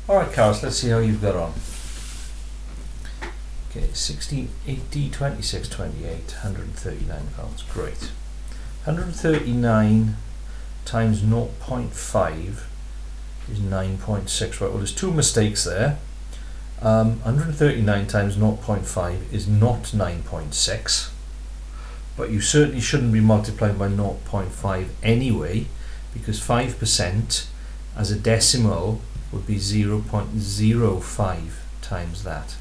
Alright, Carys, let's see how you've got on. Okay, 16, 80, 26, 28, 139 pounds. Great. 139 times 0.5 is 9.6. Right, well, there's two mistakes there. 139 times 0.5 is not 9.6, but you certainly shouldn't be multiplying by 0.5 anyway, because 5% as a decimal would be 0.05 times that.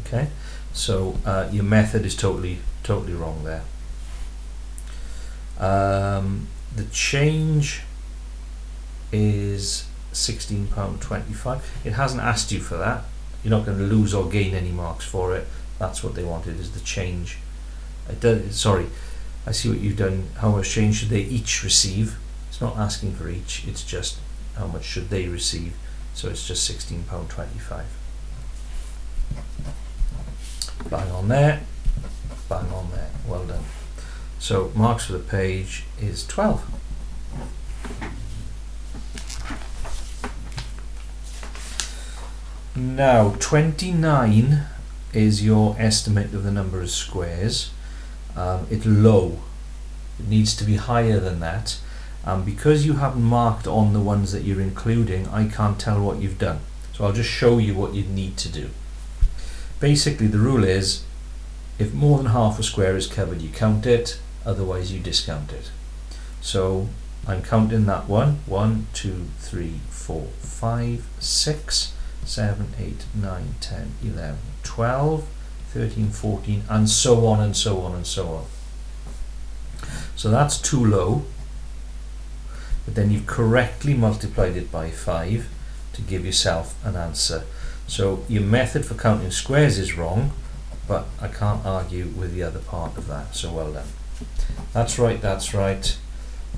Okay, so your method is totally wrong there. The change is £16.25. It hasn't asked you for that. You're not going to lose or gain any marks for it. That's what they wanted, is the change. Sorry, I see what you've done. How much change should they each receive? It's not asking for each, it's just how much should they receive. So it's just £16.25. Bang on there, bang on there. Well done. So marks for the page is 12. Now 29 is your estimate of the number of squares. It's low. It needs to be higher than that. Because you haven't marked on the ones that you're including, I can't tell what you've done. So I'll just show you what you need to do. Basically, the rule is, if more than half a square is covered, you count it, otherwise you discount it. So I'm counting that one. 1, 2, 3, 4, 5, 6, 7, 8, 9, 10, 11, 12, 13, 14, and so on and so on and so on. So that's too low, but then you've correctly multiplied it by 5 to give yourself an answer. So your method for counting squares is wrong, but I can't argue with the other part of that, so well done. That's right, that's right,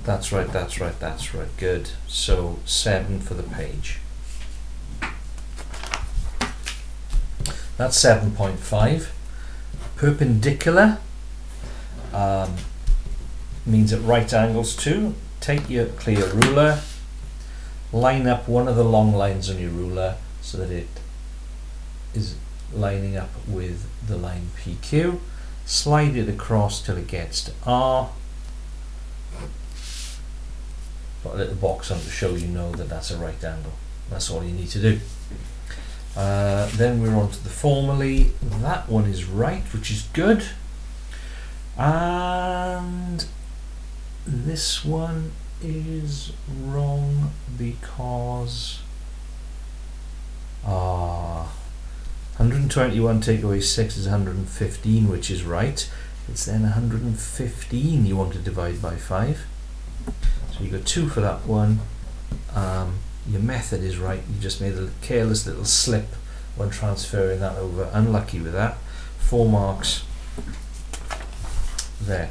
that's right, that's right, that's right, good. So 7 for the page. That's 7.5. Perpendicular means at right angles to. Take your clear ruler, line up one of the long lines on your ruler so that it is lining up with the line PQ. Slide it across till it gets to R. Put a little box on to show you know that that's a right angle. That's all you need to do. Then we're on to the formulae. That one is right, which is good. And this one is wrong because 121 take away 6 is 115, which is right. It's then 115 you want to divide by 5. So you got 2 for that one. Your method is right. You just made a careless little slip when transferring that over. Unlucky with that. 4 marks there.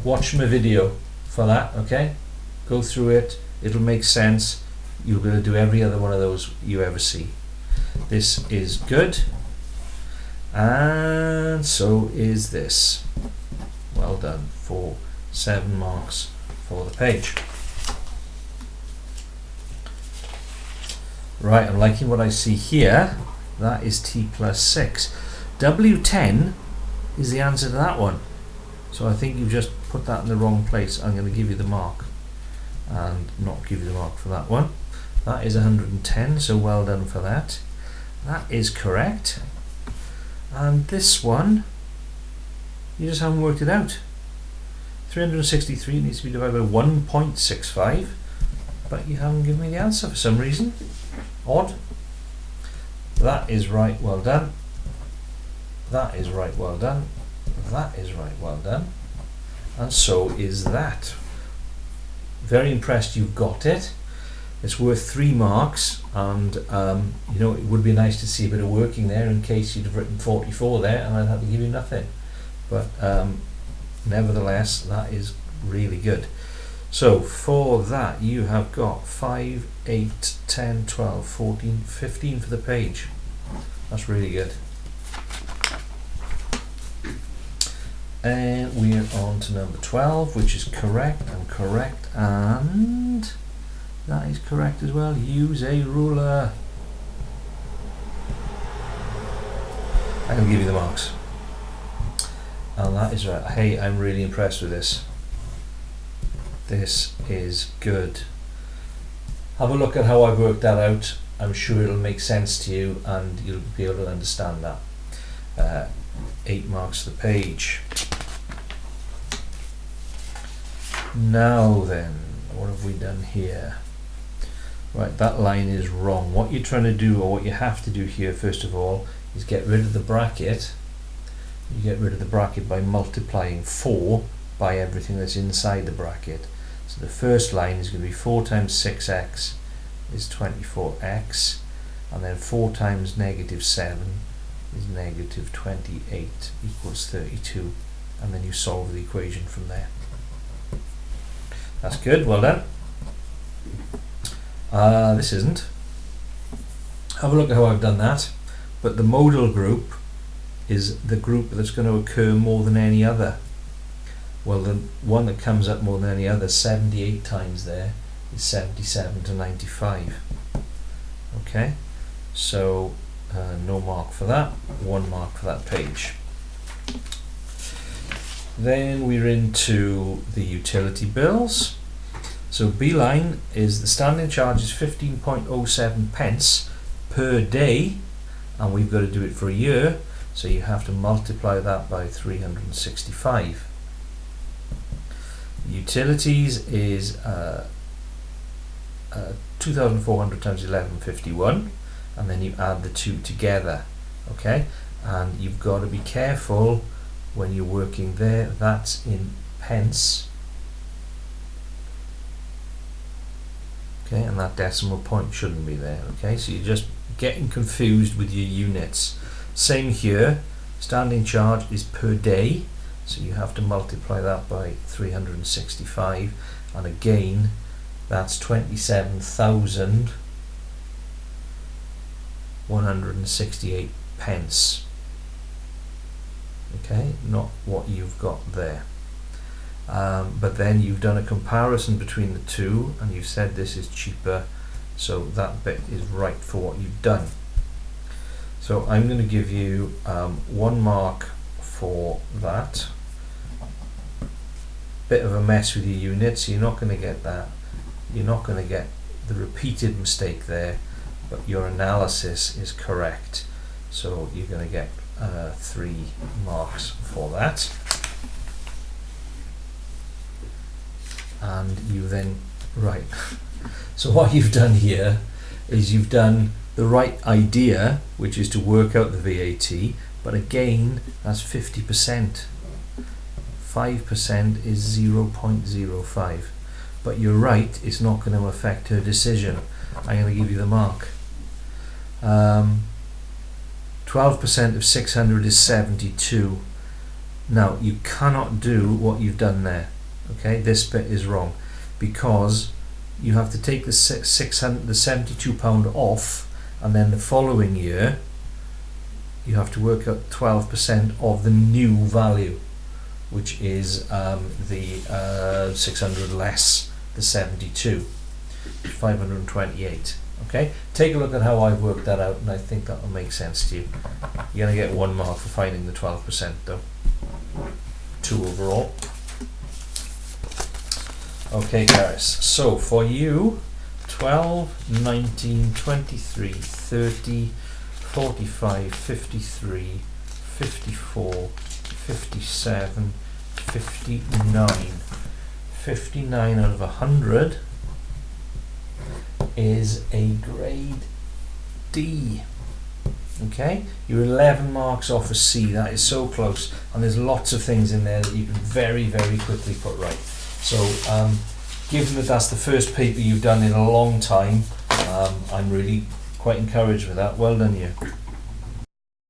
Watch my video for that, okay? Go through it. It'll make sense. You're going to do every other one of those you ever see. This is good. And so is this. Well done. For 7 marks for the page. Right, I'm liking what I see here. That is T plus 6. W10 is the answer to that one. So I think you've just put that in the wrong place. I'm going to give you the mark and not give you the mark for that one. That is 110, so well done for that. That is correct. And this one, you just haven't worked it out. 363 needs to be divided by 1.65, but you haven't given me the answer for some reason. Odd. That is right, well done. That is right, well done. That is right, well done. And so is that. Very impressed you've got it. It's worth 3 marks, and you know, it would be nice to see a bit of working there in case you'd have written 44 there and I'd have to give you nothing. But nevertheless, that is really good. So for that you have got 5, 8, 10, 12, 14, 15 for the page. That's really good. And we're on to number 12, which is correct and correct, and that is correct as well. Use a ruler. going to give you the marks. And that is right. Hey, I'm really impressed with this. This is good. Have a look at how I've worked that out. I'm sure it'll make sense to you and you'll be able to understand that. 8 marks to the page. Now then, what have we done here? Right, that line is wrong. What you're trying to do, or what you have to do here first of all, is get rid of the bracket. You get rid of the bracket by multiplying 4 by everything that's inside the bracket. So the first line is going to be 4 times 6x is 24x, and then 4 times negative 7 is negative 28 equals 32, and then you solve the equation from there. That's good, well done. This isn't. Have a look at how I've done that. But the modal group is the group that's going to occur more than any other. Well, the one that comes up more than any other, 78 times there, is 77 to 95. Okay, so no mark for that, 1 mark for that page. Then we're into the utility bills. So B line is the standing charge is 15.07 pence per day, and we've got to do it for a year, so you have to multiply that by 365. Utilities is 2,400 times 1151, and then you add the two together. Okay, and you've got to be careful when you're working there. That's in pence. Okay, and that decimal point shouldn't be there. Okay, so you're just getting confused with your units. Same here, standing charge is per day, so you have to multiply that by 365, and again that's 27,168 pence. Okay, not what you've got there. But then you've done a comparison between the two and you've said this is cheaper, so that bit is right for what you've done. So I'm going to give you 1 mark for that. Bit of a mess with your units, so you're not going to get that. You're not going to get the repeated mistake there, but your analysis is correct. So you're going to get 3 marks for that. And you then, right, so what you've done here is you've done the right idea, which is to work out the VAT, but again that's 50%. 5% is 0.05, but you're right, it's not going to affect her decision. I'm going to give you the mark. 12% of 600 is 72. Now you cannot do what you've done there. Okay, this bit is wrong, because you have to take the 72 pound off, and then the following year you have to work out 12% of the new value, which is the 600 less the 72, 528. Okay, take a look at how I've worked that out, and I think that will make sense to you. You're going to get 1 mark for finding the 12% though. 2 overall. Okay, Carys, so for you, 12, 19, 23, 30, 45, 53, 54, 57, 59. 59 out of 100 is a grade D. Okay, you're 11 marks off a C. That is so close, and there's lots of things in there that you can very, very quickly put right. So given that that's the first paper you've done in a long time, I'm really quite encouraged with that. Well done you.